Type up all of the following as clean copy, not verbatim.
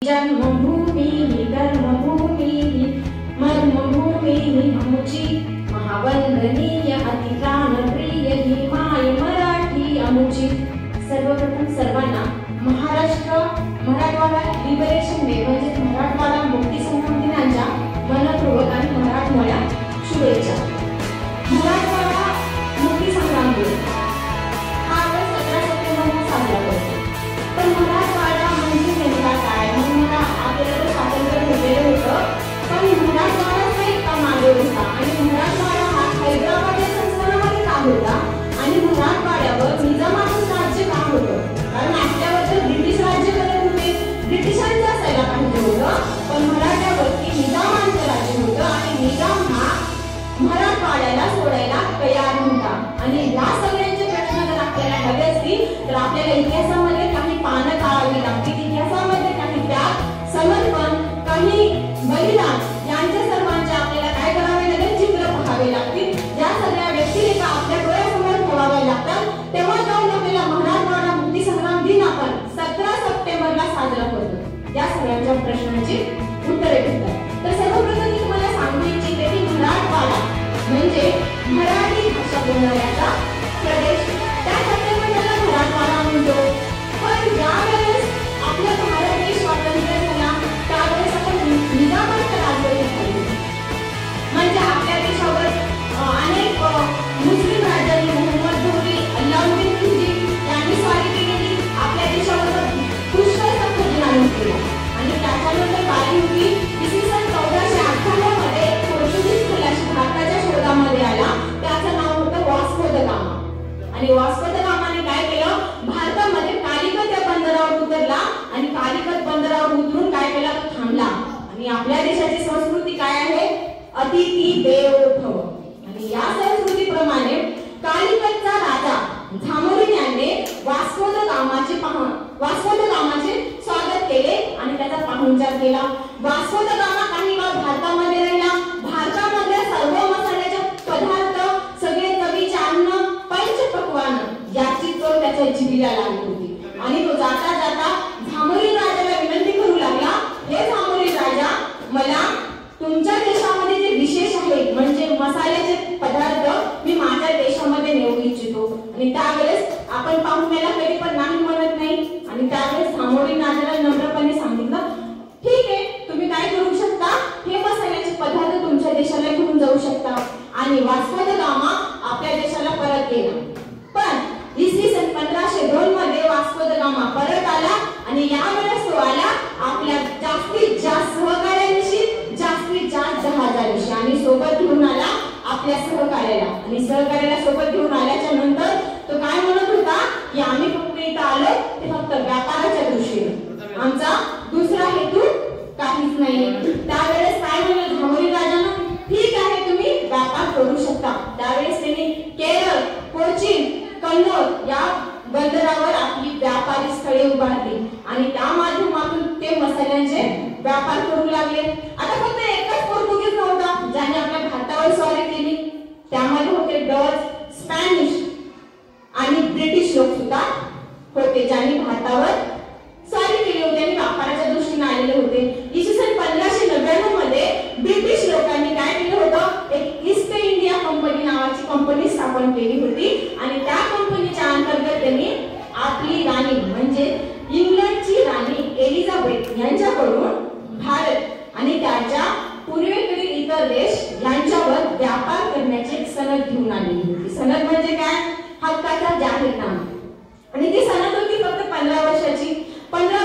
जन्मभूमिः कर्मभूमिः मर्मभूमिः अमुची महावंदनीय अतिप्राणप्रिय ही माय मराठी अमुची। सर्वप्रथम सर्वांना Maharashtra Marathwada liberation day म्हणजे मराठवाडा मुक्ती संग्राम दिनाच्या मनपूर्वक आणि मराठवाडा शुभेच्छा। मराठवाडा मुक्ती संग्राम दिन हा 17 सप्टेंबरला साजरा करतो। पण मराठवाडा म्हणजे नेमका काय? मला आपल्याला स्वातंत्र्य मिळालं होतं, पण मराठवाडा इतका मागे होता आणि मराठवाडा हा हैदराबाद संस्थानामध्ये का होता आणि मराठवाड्यावर निजामाचं राज्य का होतं? कारण आपल्यावर ब्रिटिश राज्य करत होते, ब्रिटिशांचं असायला पाहिजे होतं, पण मराठ्यावरती निजामाचं राज्य होतं आणि निजाम हा मराठवाड्याला सोडायला तयार नव्हता। आणि या सगळ्यांचे प्रश्न जर आपल्याला हवे असतील तर आपल्याला इतिहासामध्ये काही पानं काढावी लागतील। इतिहासामध्ये काही त्याग, समर्पण, काही बलिदान यांच्या सर्वांचे आपल्याला काय करावे लागेल? चित्र पाहावे लागतील। या सगळ्या व्यक्तिरेखा आपल्या डोळ्यासमोर ठेवाव्या लागतात। तेव्हा जाऊन आपल्याला मराठवाडा मुक्ती संग्राम दिन आपण 17 सप्टेंबरला साजरा करतो। या सगळ्यांच्या प्रश्नांची उत्तरे भेटतात। तर सर्वप्रथम मी तुम्हाला सांगू इच्छिते की मराठवाडा म्हणजे मराठी भाषा बोलणाऱ्याचा प्रदेश, त्यासाठी आपण त्याला मराठवाडा म्हणतो। पण ज्यावेळेस आपला भारत देश स्वातंत्र्य झाला त्यावेळेस आपण निजामाच्या राज्याखाली म्हणजे आपल्या देशावर अनेक मुस्लिम राजांनी मोहम्मद घोरी, अल्लाउद्दीन खिलजी यांनी स्वारी केलेली, आपल्या देशावर पुष्कळ संघटना केला आणि त्याच्यानंतर बारी होती इसवी सन 1458 मध्ये पोर्तुगीज खलाशी भारताच्या शोधामध्ये आला, त्याचं नाव होतं वास्को द गामा। आणि वास्को द गामाने काय केलं? भारतामध्ये कालिकत या बंदरावर उतरला आणि कालिकत बंदरावर उतरून काय केला? थांबला। आणि आपल्या देशाची संस्कृती काय आहे? अतिथी देवो भव। आणि या संस्कृतीप्रमाणे कालिकतचा राजा झामोरीन यांनी वास्को द गामाचे स्वागत केले आणि त्याचा पाहुणचार केला। वास्को द गामा काही काळ भारतामध्ये राहिला। भारतामधल्या सर्व मसाल्याचे पदार्थ, सगळे चवीचे अन्न, पंचपक्वान्न याची चव त्याच्या जिभेला लागली होती। आणि तो जाता जाता झामोरीन राजाला विनंती करू लागला, हे झामोरीन राजा, मला तुमच्या देशामध्ये जे विशेष आहे म्हणजे मसाल्याचे पदार्थ मी माझ्या देशामध्ये नेऊ इच्छितो। आणि त्यावेळेस आपण पाहुण्याला कधी पण नाही म्हणत नाही आणि त्यावेळेस झामोरीन राजाला नम्रपणे सांगितलं, ठीक आहे, तुम्ही काय करू शकता? हे मसाल्याचे पदार्थ तुमच्या देशाला घेऊन जाऊ शकता। आणि वास्को द गामा आपल्या देशाला परत गेला। पण इसवी सन 1502 मध्ये वास्को द गामा परत आला आणि यावेळेस तो आला आपल्या जास्तीत जास्त सहकार्यानिशी, जास्तीत जास्त जहाजानिशी आणि सोबत घेऊन आला आपल्या सहकार्याला। आणि सहकार्याला सोबत घेऊन आल्याच्या नंतर तो काय म्हणत होता की आम्ही फक्त इथं आलो ते फक्त व्यापाराच्या दृष्टीने, आमचा दुसरा हेतू काहीच नाही। त्यावेळेस काय म्हणलं झामोरीन राजानं, ठीक आहे, तुम्ही व्यापार करू शकता। त्यावेळेस त्यांनी केरळ, कोचीन, कन्नौज या बंदरावर आपली व्यापारी स्थळे उभारली आणि त्या माध्यमातून ते मसाल्यांचे व्यापार करू लागले। आता फक्त एकच पोर्तुगीज नव्हता ज्याने आपल्या भारतावर स्वारी केली, त्यामध्ये होते डच, स्पॅनिश आणि ब्रिटिश लोक सुद्धा होते ज्यांनी भारतावर स्वारी केली होती आणि व्यापाराच्या दृष्टीने आलेले होते। इसवी सन 1599 मध्ये ब्रिटिश लोकांनी काय केलं होतं? एक ईस्ट इंडिया कंपनी नावाची कंपनी स्थापन केली होती आणि त्या कंपनीच्या अंतर्गत त्यांनी आपली राणी म्हणजे इंग्लंडची राणी एलिझाबेथ यांच्याकडून भारत आणि त्याच्या पूर्वेकडील इतर देश यांच्यावर व्यापार करण्याची एक सनद घेऊन आलेली होती। सनद म्हणजे काय? हक्काचा जाहीरनामा। आणि ती सनद होती फक्त 15 वर्षाची। 15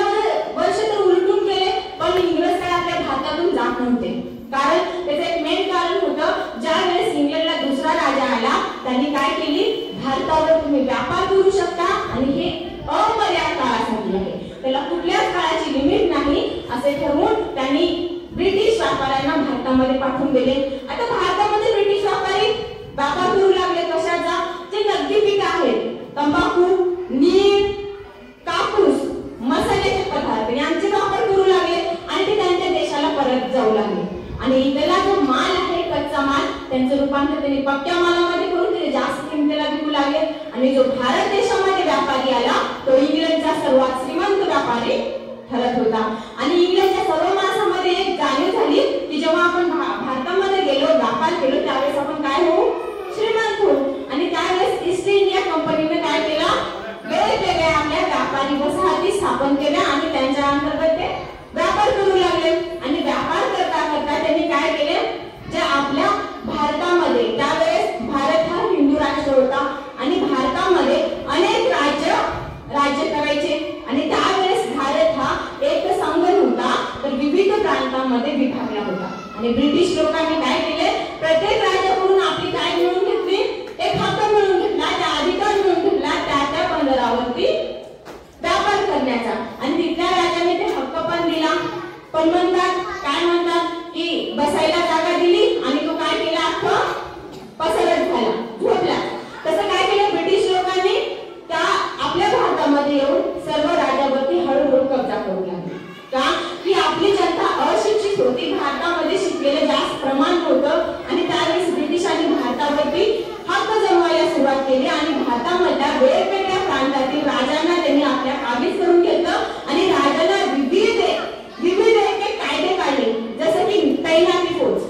वर्ष तर उलटून गेले पण इंग्रज काय आपल्या भारतातून जात नव्हते, कारण त्याचं एक मेन कारण होतं, ज्या वेळेस इंग्लंडला दुसरा राजा आला त्यांनी काय केली? भारतावर तुम्ही व्यापार करू शकता आणि हे अमर्याद काळासाठी आहे, त्याला कुठल्याच काळाची लिमिट नाही असे ठरवून त्यांनी ब्रिटिश व्यापाऱ्यांना भारतामध्ये पाठवून दिले। आता भारतामध्ये ब्रिटिश व्यापारी व्यापार करू लागले कशाचा? जे नगदी पिकं आहेत, तंबाखू, नीळ, कापूस, मसाल्याचे पदार्थ यांचे व्यापार करू लागले आणि ते त्यांच्या देशाला परत जाऊ लागले। आणि इथला जो माल आहे, कच्चा माल, त्यांचं रूपांतर त्यांनी पक्क्या मालामध्ये करून ते जास्त किमतीला विकू लागले। आणि जो भारत देशामध्ये व्यापारी आला तो इंग्लंडचा सर्वात श्रीमंत व्यापारी ठरत होता। आणि इंग्लंडच्या सर्व माणसांमध्ये एक जाणीव झाली की जेव्हा आपण भारतामध्ये गेलो, व्यापार केलो, त्यावेळेस आपण काय होऊ, श्रीमंत होऊ. आणि त्यावेळेस ईस्ट इंडिया कंपनीने काय केलं, वेगवेगळ्या आपल्या व्यापारी वसाहती स्थापन केल्या आणि त्यांच्या अंतर्गत ते व्यापार करू लागले. आणि व्यापार करता करता त्यांनी काय केले, जे आपल्या भारतामध्ये त्यावेळेस भारत हा हिंदू राष्ट्र होता आणि भारतामध्ये अनेक राज्य करायचे. आणि त्यावेळेस भारत हा एक संघ नव्हता तर विविध प्रांतांमध्ये विभागला होता. आणि ब्रिटिश लोकांनी काय केले, प्रत्येक राज्याकडून आपली काय मिळवून घेतली, एक हक्क मिळवून घेतला, त्या अधिकार मिळवून घेतला त्या बंदरावरती व्यापार करण्याचा. आणि तिथल्या राजाने ते हक्क पण दिला. पण काय म्हणतात की बसायला जागा दिली आणि तो काय केला, अख्खं पसरत झाला, झोपला. तसं काय केलं ब्रिटिश लोकांनी, त्या आपल्या भारतामध्ये येऊन सर्व राज्यावरती हळूहळू कब्जा करू लागले. का की आपली जनता अशिक्षित होती, भारतामध्ये शिकलेलं जास्त प्रमाण नव्हतं. आणि त्यावेळेस ब्रिटिशांनी भारतावरती हक्क जमवायला सुरुवात केली आणि भारतामधल्या वेगवेगळ्या प्रांतातील राजांना त्यांनी आपल्या काबीज करून घेतलं. आणि राजांना विविध एक कायदे काढले, जसं की तैनाती फौज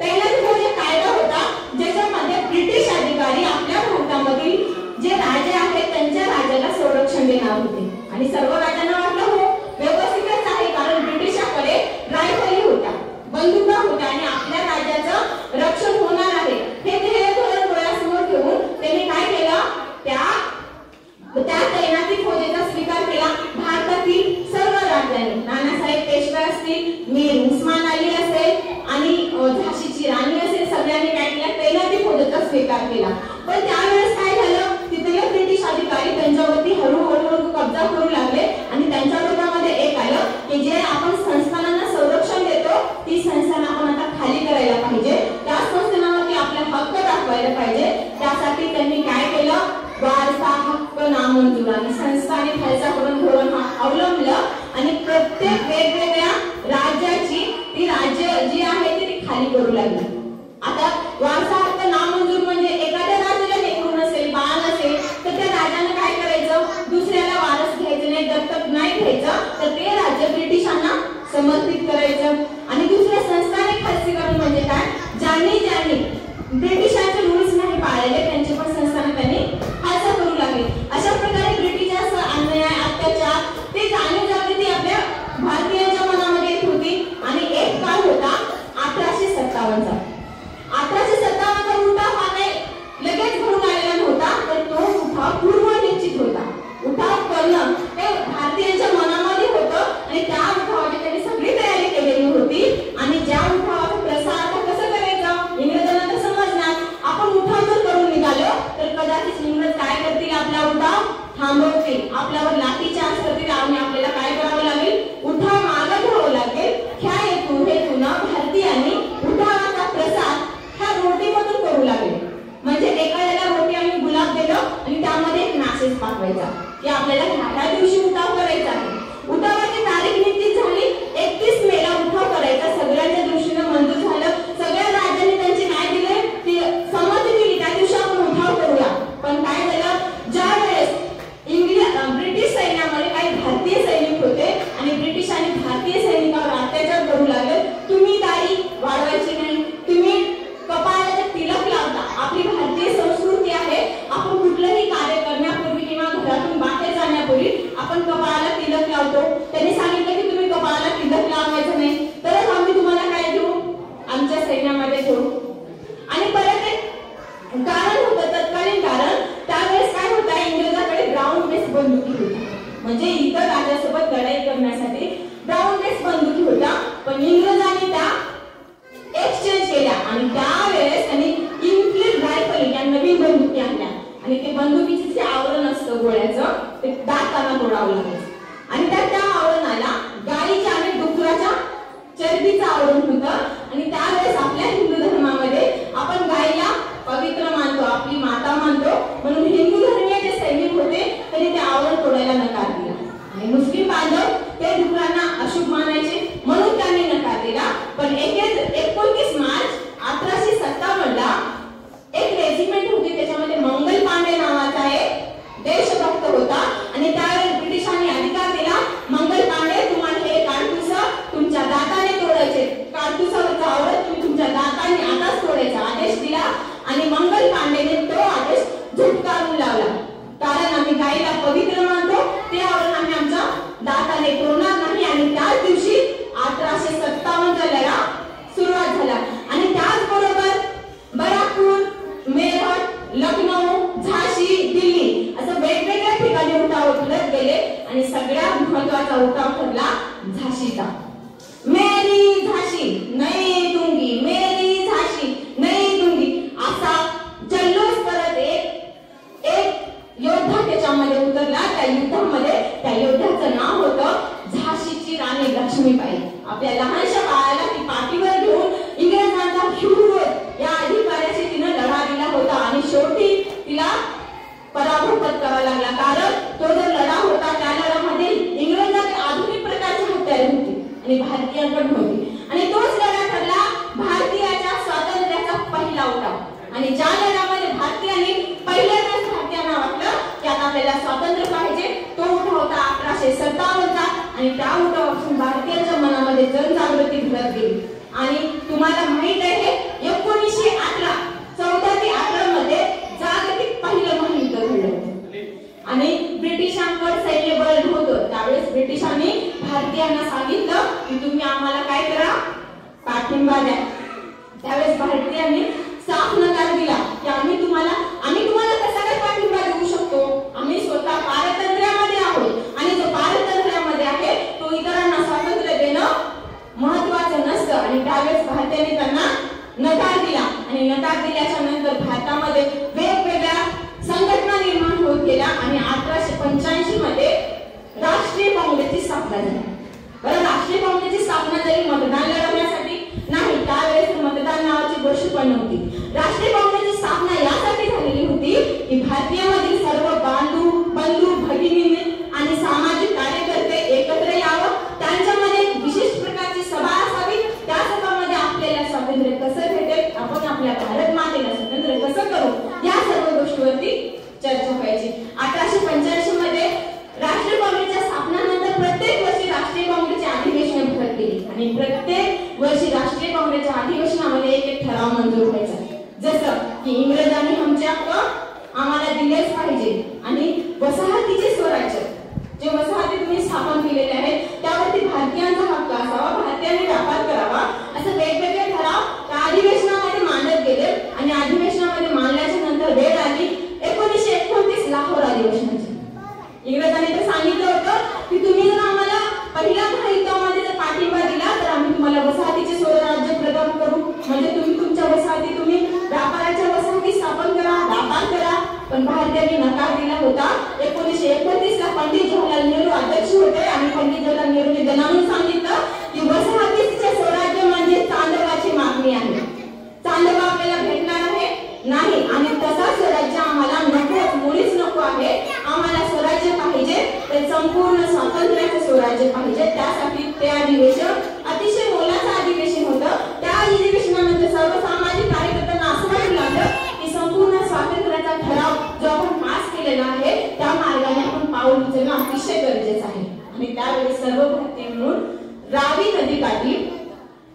एक कायदा होता ज्याच्यामध्ये ब्रिटिश अधिकारी आपल्या भारतामधील जे राजे आहेत त्यांच्या राजाला संरक्षण देणार होते. आणि सर्व राजांना वाटलं हो व्यवस्थितच आहे, कारण ब्रिटिशांकडे रायफली होत्या, बंदुका होत्या आणि आपल्या राज्याचं रक्षण होणार आहे हे धोरण डोळ्यासमोर ठेवून त्यांनी काय केलं, त्या तैनाती फौजेचा स्वीकार केला. भारतातील सर्व राज्यांनी, नानासाहेब पेशवे असतील, मीर उस्मान अली असेल आणि झाशीची राणी असेल, सगळ्यांनी काय केलं, तैनाती फौजेचा स्वीकार केला. पण त्यावेळेस काय झालं, तिथले ब्रिटिश अधिकारी त्यांच्यावरती हळूहळू कब्जा करू लागले. आणि त्यांच्या डोक्यामध्ये एक आलं की जे आपण संस्थानांना संरक्षण देतो ती संस्थान आपण आता खाली करायला पाहिजे, त्या संस्थानावरती आपला हक्क दाखवायला पाहिजे. त्यासाठी त्यांनी काय केलं, वारसा हक्क नामंजूर आणि संस्थाने खालचा करून धोरण अवलंबलं. आणि प्रत्येक वेगवेगळ्या राज्याची ती राज्य जी आहे ती खाली करू लागली. आता वारसा हक्क नामंजूर म्हणजे एखाद्या राज्याला लेकरू नसेल, बाळ नसेल तर त्या राज्यानं काय करायचं, दुसऱ्याला वारस घ्यायचं नाही, दत्तक नाही घ्यायचं, तर ते राज्य ब्रिटिशांना समर्पित करायचं. आणि दुसऱ्या संस्थाने खालसीकरण म्हणजे काय, ज्यांनी ब्रिटिशांचे रूल्स नाही पाळले त्यांचे पण संस्थान त्यांनी खालसा करू लागले. अशा प्रकारे ब्रिटिशांचा अन्याय, अत्याचार ते जाणीव जागृती आपल्या भारतीयांच्या मनामध्ये येत होती. आणि एक काळ होता 1857चा. 1857चा उठाव हा काही लगेच घडून आलेला नव्हता, तर तो उठाव पूर्व निश्चित होता. उठाव करणं हे भारतीयांच्या मनामध्ये होतं आणि त्या उठावाची त्यांनी सगळी तयारी केलेली होती. आणि ज्या उठावाचा प्रसार कसं करायचं, इंग्रजांना तर समजणार. आपण उठाव जर करून निघालो तर कदाचित इंग्रज काय करतील, आपला उठाव थांबवतील, आपल्यावर लाठीचार्ज करतील आणि आपल्याला काय करावं लागेल, उठाव मागे घ्यावं लागेल. ह्या हेतून भारतीयांनी उठावाचा प्रसार ह्या रोटीमधून करू लागले. म्हणजे एखाद्याला रोटी आणि गुलाब दिलं आणि त्यामध्ये एक मेसेज पाठवायचा की आपल्याला ह्या दिवशी उठाव करायचा आहे. उठावाची तारीख निश्चित झाली, 31 मेला उठाव करायचा. सगळ्यांच्या दृष्टीने मंजूर झालं. सगळ्या राज्यांनी त्यांचे काय दिले, संमती दिली, त्या दिवशी आपण उठाव करूया. पण काय झालं, ज्या वेळेस ब्रिटिश सैन्यामध्ये काही भारतीय सैनिक होते आणि ब्रिटिशांनी भारतीय सैनिकांवर अत्याचार करू लागले. तुम्ही दाढी वाढवायची नाही, तुम्ही कपाळाला तिलक लावता. आपली भारतीय संस्कृती आहे, आपण कुठलंही कार्य करण्यापूर्वी किंवा घरातून बाहेर जाण्यापूर्वी आपण कपाळाला तिलक लावतो. त्यांनी सांगितलं की तुम्ही कपाळाला तिलक लावायचं नाही, तरच आम्ही तुम्हाला काय देऊ, आमच्या सैन्यामध्ये घेऊ. आणि परत एक कारण होतं, तत्कालीन कारण. त्यावेळेस काय होतं, इंग्रजांकडे ब्राऊन बेस बंदुकी होती, म्हणजे इतर राज्यासोबत लढाई करण्यासाठी ब्राऊन बेस बंदुकी होत्या. पण इंग्रजांनी त्या था। मेरी झाशी नहीं दूंगी, मेरी झाशी नहीं दूंगी असा जल्लोष करत एक योद्धा त्याच्यामध्ये उतरला। त्या युद्धामध्ये त्या योद्ध्याचं नाव होतं झाशीची राणी लक्ष्मीबाई। आपल्या लहानशा बाळाला ती पाठीवर घेऊन इंग्रजांचा विरोध या अधिकाऱ्याशी तिने लढा दिला होता आणि शेवटी तिला पराभव पत्करावा लागला, कारण तो जो लढा होता त्या लढ्यामध्ये इंग्रजांकडे आधुनिक प्रकारची हत्यारे होती आणि भारतीयांकडे होती आणि तोच लढा ठरला भारतीयाच्या स्वातंत्र्याचा पहिला उठाव। आणि ज्या लढ्यामध्ये भारतीयांनी पहिल्यांदाच भारतीयांना वाटलं की आता आपल्याला स्वातंत्र्य पाहिजे, तो उठाव होता 1857चा आणि त्या उठावापासून भारतीयांच्या मनामध्ये जनजागृती घडत गेली। आणि तुम्हाला माहित आहे 1918 14 ते 18 मध्ये जागतिक पहिलं महायुद्ध घडलं आणि ब्रिटिशांकडे सैन्यबळ होतं। त्यावेळेस ब्रिटिशांनी भारतीयांना सांगितलं की तुम्ही आम्हाला काय करा, पाठिंबा द्या। त्यावेळेस भारतीयांनी साफ नकार दिला की आम्ही तुम्हाला कसा काय पाठिंबा देऊ शकतो, आम्ही स्वतः पारतंत्र्यामध्ये आहोत आणि जो पारतंत्र्यामध्ये आहे तो इतरांना स्वातंत्र्य देणं महत्त्वाचं नसतं। आणि त्यावेळेस भारतीयांनी त्यांना नकार दिला आणि नकार दिल्याच्या नंतर भारतामध्ये वेगवेगळ्या संघटना निर्माण होत गेल्या आणि 1885 मध्ये राष्ट्रीय काँग्रेसची स्थापना झाली। बरं, राष्ट्रीय काँग्रेसची स्थापना झाली मतदान लढवण्यासाठी नाही, त्यावेळेस मतदान नावाची गोष्ट पण नव्हती। राष्ट्रीय काँग्रेसची स्थापना यासाठी झालेली होती की भारतीयामधील सर्व बंधू भगिनी आणि सामाजिक कार्यकर्ते एकत्र यावं, त्यांच्यामध्ये विशिष्ट प्रकारची सभा असावी, त्या सभामध्ये आपल्याला स्वातंत्र्य कसं भेटेल, आपण आपल्या भारत मातेला स्वातंत्र्य कसं करू, या सर्व गोष्टीवरती चर्चा व्हायची। 1885 मध्ये राष्ट्रीय काँग्रेसच्या स्थापनेनंतर प्रत्येक वर्षी राष्ट्रीय काँग्रेसचे अधिवेशन भरत गेली आणि प्रत्येक वर्षी राष्ट्रीय काँग्रेसच्या अधिवेशनामध्ये एक ठराव मंजूर व्हायचा, जसं की इंग्रजांनी आमचे हक्क आम्हाला दिलेच पाहिजे आणि वसाहतीचे स्वराज्य, जे वसाहती तुम्ही स्थापन केलेले आहेत त्यावरती भारतीयांचा हक्क असावा, भारतीयांनी व्यापार करावा, असं वेगवेगळे ठराव त्या अधिवेशनामध्ये मांडत गेले। आणि अधिवेशनामध्ये मांडल्याच्या नंतर वेळ आली 1929 लाहोर अधिवेशनाची। इंग्रजांनी तर सांगितलं होतं की तुम्ही जर आम्हाला पहिल्या महायुद्धामध्ये जर पाठिंबा दिला तर आम्ही तुम्हाला वसाहतीचे स्वराज्य प्रदान करू, म्हणजे तुम्ही तुमच्या वसाहती, तुम्ही व्यापाराच्या वसाहती स्थापन करा, व्यापार करा। पण भारतीयांनी नकार दिला होता। 1929 ला पंडित जवाहरलाल नेहरू अध्यक्ष होते आणि पंडित जवाहरलाल नेहरूंनी दणाणून सांगितलं की वसाहतीचे स्वराज्य म्हणजे चांदोबाची मागणी आहे, चांदोबा आपल्याला भेटणार आहे नाही आणि तसा स्वराज्य आम्हाला नको, मुळीच नको आहे, आम्हाला स्वराज्य पाहिजे, तर संपूर्ण स्वातंत्र्याचे स्वराज्य पाहिजे। त्यासाठी ते अधिवेशन अतिशय मोलाचं अधिवेशन होतं। त्या अधिवेशनानंतर सर्व सामाजिक कार्यकर्त्यांना असं वाटू लागलं की संपूर्ण स्वातंत्र्याचा ठराव जो आपण पास केलेला आहे त्या मार्गाने आपण पाऊल उचलणं अतिशय गरजेचं आहे। आणि त्यावेळी सर्व भारतीय मिळून रावी नदीकाठी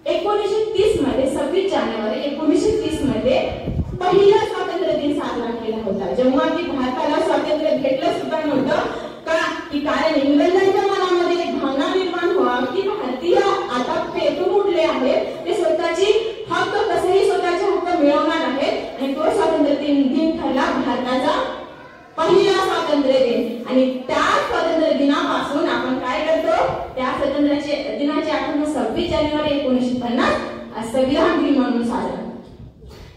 1930 मध्ये 26 जानेवारी 1930 मध्ये पहिला स्वातंत्र्य दिन साजरा केला होता, जेव्हा की भारताला स्वातंत्र्य भेटलं सुद्धा नव्हतं का, की कारण इंग्रजांच्या मनामध्ये एक भावना निर्माण व्हावी की भारतीय आता पेटून उठले आहेत, ते स्वतःची हक्क कसेही स्वतःचे हक्क मिळवणार आहेत आणि तो स्वातंत्र्य दिन ठरला भारताचा पहिला स्वातंत्र्य दिन। आणि त्या स्वातंत्र्य दिनापासून आपण काय करतो, त्या स्वातंत्र्याचे दिनाची आठवण 26 जानेवारी 1950 संविधान दिन म्हणून साजरा।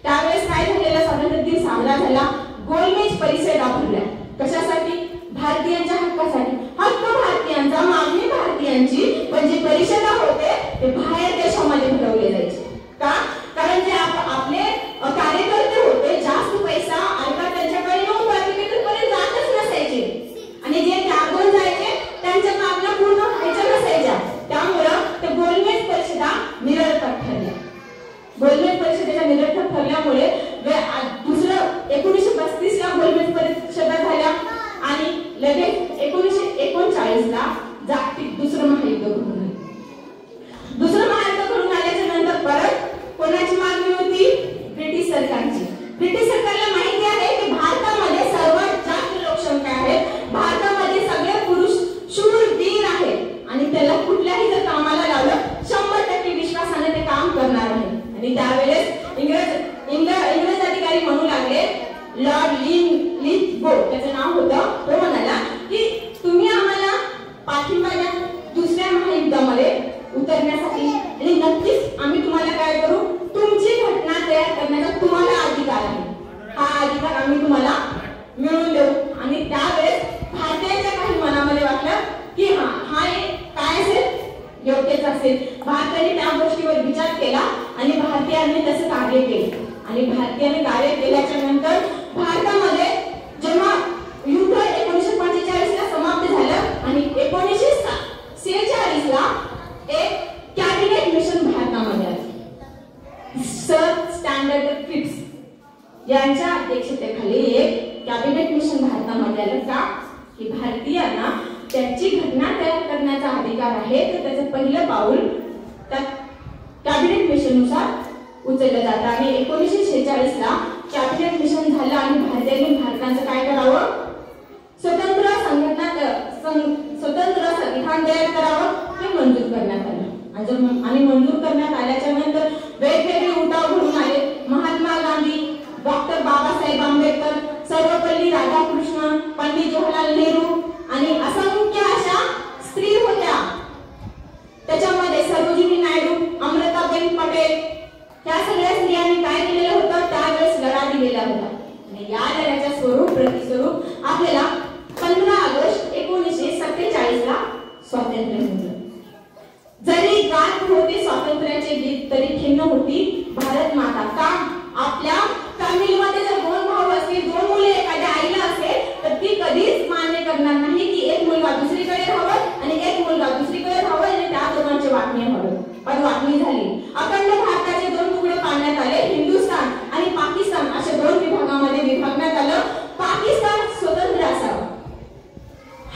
त्यावेळेस काय झालेला स्वातंत्र्य दिन साजरा झाला, गोलमेज परिषदा भरल्या, कशासाठी, भारतीयांच्या हक्कासाठी। हक्क भारतीयांचा, मागणी भारतीयांची, पण जे परिषदा होते ते बाहेर देशामध्ये भरवले जायचे का, कारण जे आपले कार्यकर्ते होते जास्त पैसा अर्थात त्यांच्याकडे नव्हता, तिकडे जातच नसायचे आणि जे त्यागून जायचे त्यांच्या मागण्या पूर्ण व्हायच्या नसायच्या, त्यामुळं ते गोलमेज परिषदा निरर्थक ठरल्या। गोलमेज परिषदेच्या निरर्थक ठरल्यामुळे दुसरं 1935 ला गोलमेज परिषदा झाल्या आणि लगेच 1939 ला जागतिक दुसरं महायुद्ध घडलं। दुसरं भारताने त्या गोष्टीवर विचार केला आणि भारतीयांनी तसं कार्य केलं आणि भारतीयांनी कार्य केल्याच्या नंतर भारतामध्ये जेव्हा युद्ध 1945 ला समाप्त झालं आणि 1946 ला एक कॅबिनेट मिशन भारतामध्ये आले। सर स्टँडर्ड फिप्स यांच्या अध्यक्षतेखाली एक कॅबिनेट मिशन भारतामध्ये आलं का की भारतीयांना त्यांची घटना तयार करण्याचा अधिकार आहे, तर त्याचं पहिलं पाऊल त्या कॅबिनेट मिशननुसार उचललं जातं आणि 1946 ला कॅबिनेट मिशन झालं आणि भारतीयांनी भारताचं काय करावं, स्वतंत्र संविधान तयार करावं हे मंजूर करण्यात आलं आणि मंजूर करण्यात आल्याच्या नंतर वेगवेगळे उठाव घडून आले। महात्मा गांधी, डॉक्टर बाबासाहेब आंबेडकर, सर्वपल्ली राधाकृष्णन, पंडित जवाहरलाल नेहरू आणि असंख्य अशा स्त्री होत्या, त्याच्यामध्ये सरोजिनी नायडू, अमृताबेन पटेल, त्या सगळ्या स्त्रियांनी काय केलेलं होतं, त्यावेळेस लढा दिलेला होता आणि या लढ्याच्या स्वरूप प्रतिस्वरूप आपल्याला 15 ऑगस्ट 1947 ला स्वातंत्र्य मिळालं। जरी गात होते स्वातंत्र्याचे गीत तरी खिन्न होती भारत माता का, आपल्या फॅमिलीमध्ये जर 2 भाऊ असतील, 2 मुले एखाद्या आईला असेल तर ती कधीच मान्य करणार नाही की एक मुलगा दुसरीकडे राहावं आणि एक मुलगा दुसरीकडे राहावं आणि त्या दोघांची वाटणी व्हावी, पण वाटणी झाली। अखंड भारताचे 2 तुकडे पाडण्यात आले, हिंदुस्थान आणि पाकिस्तान अशा 2 विभागामध्ये विभागण्यात आलं। पाकिस्तान स्वतंत्र असावं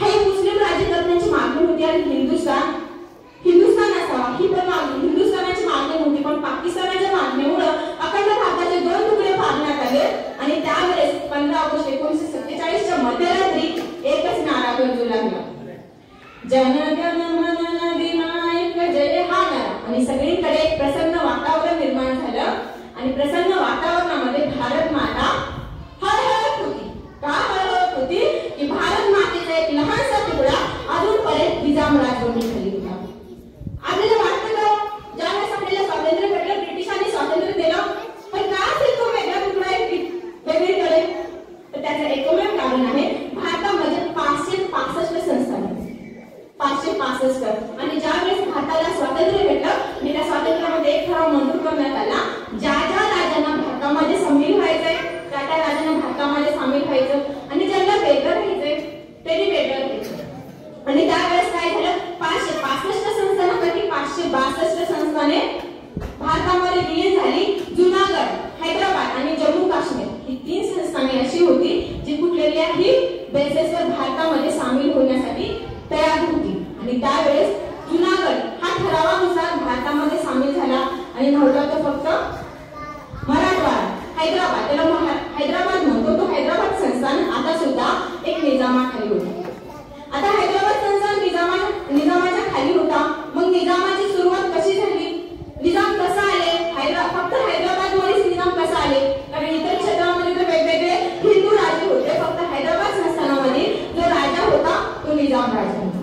ही मुस्लिम राज्यकर्त्यांची मागणी होती आणि हिंदुस्थान असावा ही पण हिंदुस्थानाची मागणी होती, पण पाकिस्तानाच्या मागणीमुळे अखंड भारताचे 2 तुकडे पाडण्यात आले आणि त्यावेळेस 15 ऑगस्ट 1947 च्या मध्यरात्री एकच नारा गरजू लागला, जनगण मन अधिनायक जय हा नारा आणि सगळीकडे एक प्रसन्न वातावरण निर्माण झालं आणि प्रसन्न वातावरणामध्ये भारत माता हळहळत होती का, हळहळत होती की भारत मातेचा एक लहानसा तुकडा अजूनपर्यंत निजाम राजवटीखाली होता। आपल्याला वाटतं का ज्यावेळेस आपल्याला स्वातंत्र्य भेटलं, ब्रिटिशांनी स्वातंत्र्य दिलं, पण का असेल तो वेगळा तुकडा वेगळीकडे, तर त्याचं एकमेव कारण आहे भारतामध्ये 565 संस्थान आहेत, 565 आणि ज्यावेळेस भारताला स्वातंत्र्य भेटलं आणि त्या स्वातंत्र्यामध्ये एक ठराव मंजूर करण्यात आला, ज्या राजांना भारतामध्ये सामील व्हायचंय त्या राजांना भारतामध्ये सामील व्हायचं आणि ज्यांना वेगळं राहायचंय त्यांनी वेगळं राहायचं आणि त्यावेळेस काय झालं, 565 संस्थानापैकी 562 संस्थाने भारतामध्ये विलीन झाली। जुनागड, हैदराबाद आणि जम्मू काश्मीर ही 3 संस्थाने अशी होती जी कुठल्याही बेसिसवर भारतामध्ये सामील होण्यासाठी तयार होती आणि त्यावेळेस जुनागड हा ठरावानुसार भारतामध्ये सामील झाला आणि नव्हता तो फक्त मराठवाडा, हैदराबाद, त्याला हैदराबाद म्हणतो, तो हैदराबाद संस्थान आता सुद्धा एक निजामाखाली होता। आता हैदराबाद संस्थान निजामाच्या खाली होता, मग निजामाची सुरुवात कशी झाली, निजाम कसा आले, फक्त हैदराबाद मध्येच निजाम कसा आले, कारण इतर क्षेत्रामध्ये तर वेगवेगळे हिंदू राजे होते, फक्त हैदराबाद संस्थानामध्ये जो राजा होता तो निजाम राजा होता।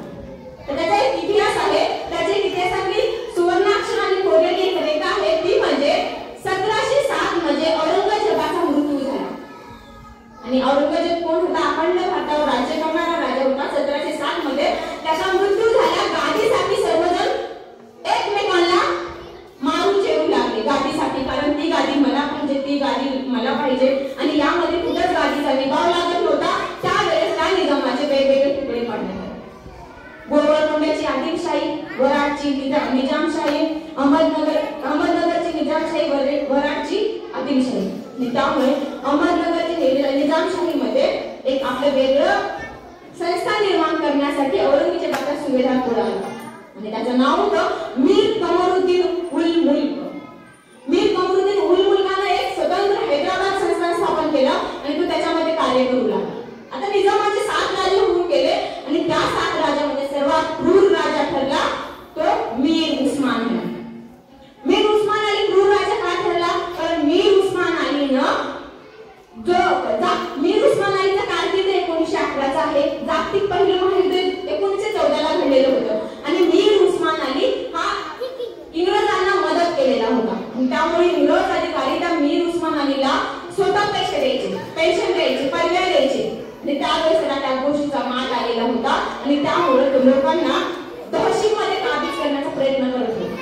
तर त्याचा एक इतिहास आहे, त्याच्या इतिहासातली सुवर्णाक्षराने कोरलेली एक रेखा आहे, ती म्हणजे 1707 मध्ये औरंगजेबाचा मृत्यू झाला आणि औरंगजेब कोण होता, अखंड भारतावर राज्य करणारा राजा होता। 1707 मध्ये त्याचा मृत्यू झाला। गादीसाठी सर्वजण एकमेकांना मारून जेवू लागले गादीसाठी, कारण ती गादी मला पाहिजे, ती गादी मला पाहिजे आणि यामध्ये कुठेच गादीचा निभाव लागत नव्हता। त्यावेळेस त्या निजामाचे वेगवेगळे तुकडे पाडण्यात आले, गोवळकोंड्याची आदिलशाही, वराडची निजामशाही, अहमदनगरची निजामशाही, वराडची आदिलशाही। त्यामुळे अहमदनगरच्या निजामशाहीमध्ये एक आपलं वेगळं संस्थान निर्माण करण्यासाठी औरंगजेबाचा सुभेदार पुढे आला आणि त्याचं नाव होतं मीर कमरुद्दीन उल मुल्क। मीर कमरुद्दीन उल मुल्कानं एक स्वतंत्र हैदराबाद संस्थान स्थापन केलं आणि तो त्याच्यामध्ये कार्य करू लागला। आता निजामाचे 7 राजे होऊन गेले आणि त्या 7 राजांमध्ये सर्वात क्रूर राजा ठरला तो मीर उस्मान अली। मीर उस्मान अली क्रूर राजा का ठरला, कारण मीर उस्मान अलीनं मीर उस्मान अलीचा कारकीर्द 1911 चा आहे, जागतिक पहिलं महायुद्ध 1914 ला घडलेलं होतं आणि मीर उस्मान अली हा इंग्रजांना मदत केलेला होता आणि त्यामुळे इंग्रज अधिकारी त्या मीर उस्मान अलीला स्वतः पैसे द्यायचे, पेन्शन द्यायचे, पर्याय द्यायचे आणि त्यावेळेस त्या गोष्टीचा माग आलेला होता आणि त्यामुळे लोकांना तहसीलमध्ये काबीज करण्याचा प्रयत्न करत होते।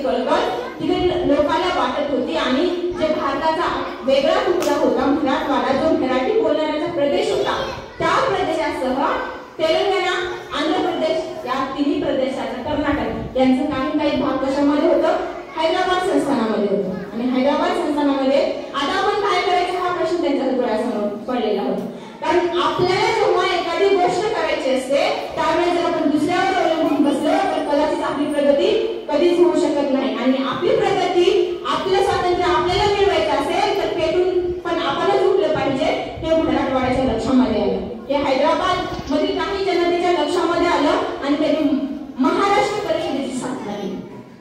कळकळ तिथे लोकांना वाटत होती आणि जे भारताचा वेगळा तुकडा होता मराठवाडा, जो मराठी बोलणाऱ्याचा प्रदेश होता, त्या प्रदेशासह तेलंगणा, आंध्र प्रदेश या तिन्ही प्रदेशाचा, कर्नाटक यांचं काही भाग कशामध्ये होतं, हैदराबाद संस्थानामध्ये होतं. आणि हैदराबाद संस्थानामध्ये आता आपण काय करायचं हा प्रश्न त्यांच्या डोळ्यासमोर पडलेला होता. कारण आपल्याला जेव्हा एखादी गोष्ट करायची असते त्यावेळेस जर आपण दुसऱ्यावर अवलंबून बसलो तर कदाचित आपली प्रगती कधीच होऊ शकत नाही. आणि आपली प्रगती, आपलं स्वातंत्र्य आपल्याला मिळवायचं असेल तर पेटून पण आपणच उठलं पाहिजे. हे मराठवाड्याच्या लक्षामध्ये आलं, हे हैदराबाद मधील काही जनतेच्या लक्षामध्ये आलं आणि त्यांनी महाराष्ट्र परिषदेची स्थापना केली.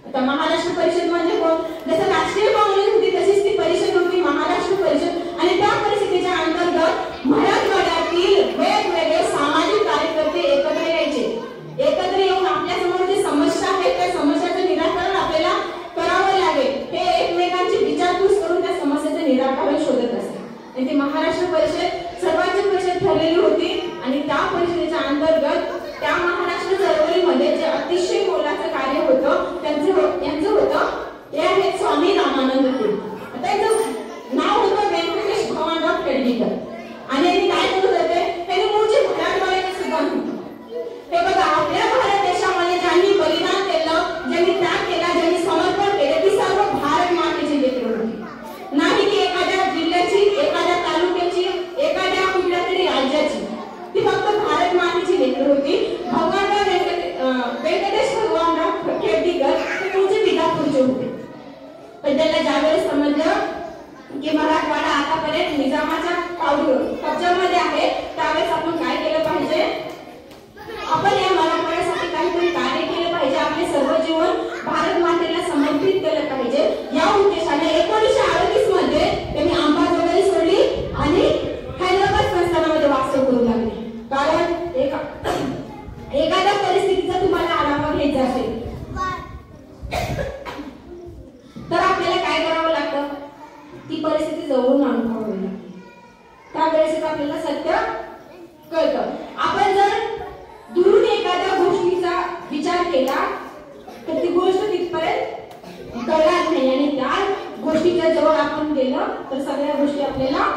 आता महाराष्ट्र परिषद म्हणजे कोण, जसं राष्ट्रीय काँग्रेस होती तशीच ती परिषद होती महाराष्ट्र परिषद. आणि त्या परिषदेच्या अंतर्गत मराठवाड्यातील वेगवेगळे सामाजिक कार्यकर्ते एकत्र यायचे. एकत्र येऊन आपल्या समोर जी समस्या आहे त्या समस्याचं निराकरण आपल्याला करावं लागेल हे एकमेकांची विचारपूस करून त्या समस्येचं निराकरण शोधत असतात. आणि ती महाराष्ट्र परिषद सर्वांची परिषद ठरलेली होती. आणि त्या परिषदेच्या अंतर्गत त्या महाराष्ट्र चळवळीमध्ये जे अतिशय मोलाचं कार्य होतं त्यांचं होतं हे आहेत स्वामी रामानंद तीर्थ. त्यांचं नाव होतं व्यंकटेश भगवानराव खेडणीकर. आणि त्यांनी काय करत होते, त्यांनी मूळचे मराठवाड्याचे सुद्धा नव्हते. हे बघा, आपल्या भारत देशामध्ये ज्यांनी बलिदान केलं, ज्यांनी त्याग केला, ज्यांनी समर्पण केलं ती सर्व भारत मातेची लेकरं होती. नाही की एखाद्या जिल्ह्याची, एखाद्या तालुक्याची, एखाद्या कुठल्या तरी राज्याची, ती फक्त भारत मातेची लेकरं होती. भगवानराव व्यंकटेश भगवानराव खेडणीकर हे मूळचे विजापूरचे होते. पण त्याला ज्यावेळेस समजलं की मराठवाडा आतापर्यंत निजामाच्या कब्जामध्ये आहे त्यावेळेस आपण काय केलं पाहिजे, आपण या मराठवाड्यासाठी काहीतरी कार्य केलं पाहिजे, आपले सर्व जीवन भारत मातेला समर्पित केलं पाहिजे. या उद्देशाने 1938 मध्ये त्यांनी अंबाजोगाई सोडली आणि हैदराबाद संस्थानामध्ये वास्तव करू लागले. कारण एखाद्या परिस्थितीचा तुम्हाला आढावा घ्यायचा असेल तर आपल्याला काय करावं लागतं, ती परिस्थिती जवळून अनुभवावी लागते. त्यावेळेस आपल्याला सत्य कळतं. आपण जर दुरून एखाद्या गोष्टीचा विचार केला तर ती गोष्ट तिथपर्यंत कळणार नाही. आणि त्या गोष्टीच्या जवळ आपण गेलं तर सगळ्या गोष्टी आपल्याला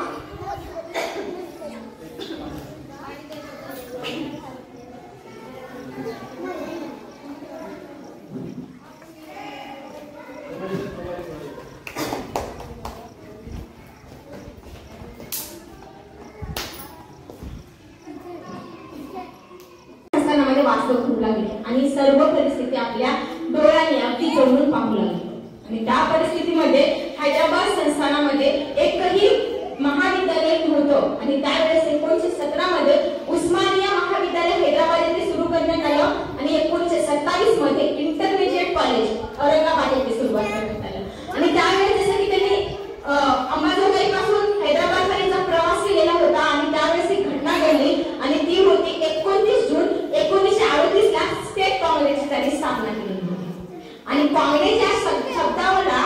वास्तव करू लागले आणि सर्व परिस्थिती आपल्या डोळ्यांनी अगदी जवळून पाहू लागली. आणि त्या परिस्थितीमध्ये हैदराबाद संस्थानामध्ये एकही महाविद्यालय नव्हतं. आणि त्यावेळेस 1917 मध्ये उस्मानिया महाविद्यालय हैदराबाद येथे सुरू करण्यात आलं. आणि 1927 मध्ये इंटरमिजिएट कॉलेज औरंगाबाद येथे सुरुवात करण्यात आलं. आणि त्यावेळेस जसं की त्यांनी अंबाजोगाई पासून हैदराबाद पर्यंतचा प्रवास केलेला होता आणि त्यावेळेस एक घटना घडली आणि ती होती 29 जून 1938 ला स्टेट काँग्रेसची त्यांनी स्थापना केली होती. आणि काँग्रेस या शब्दावरला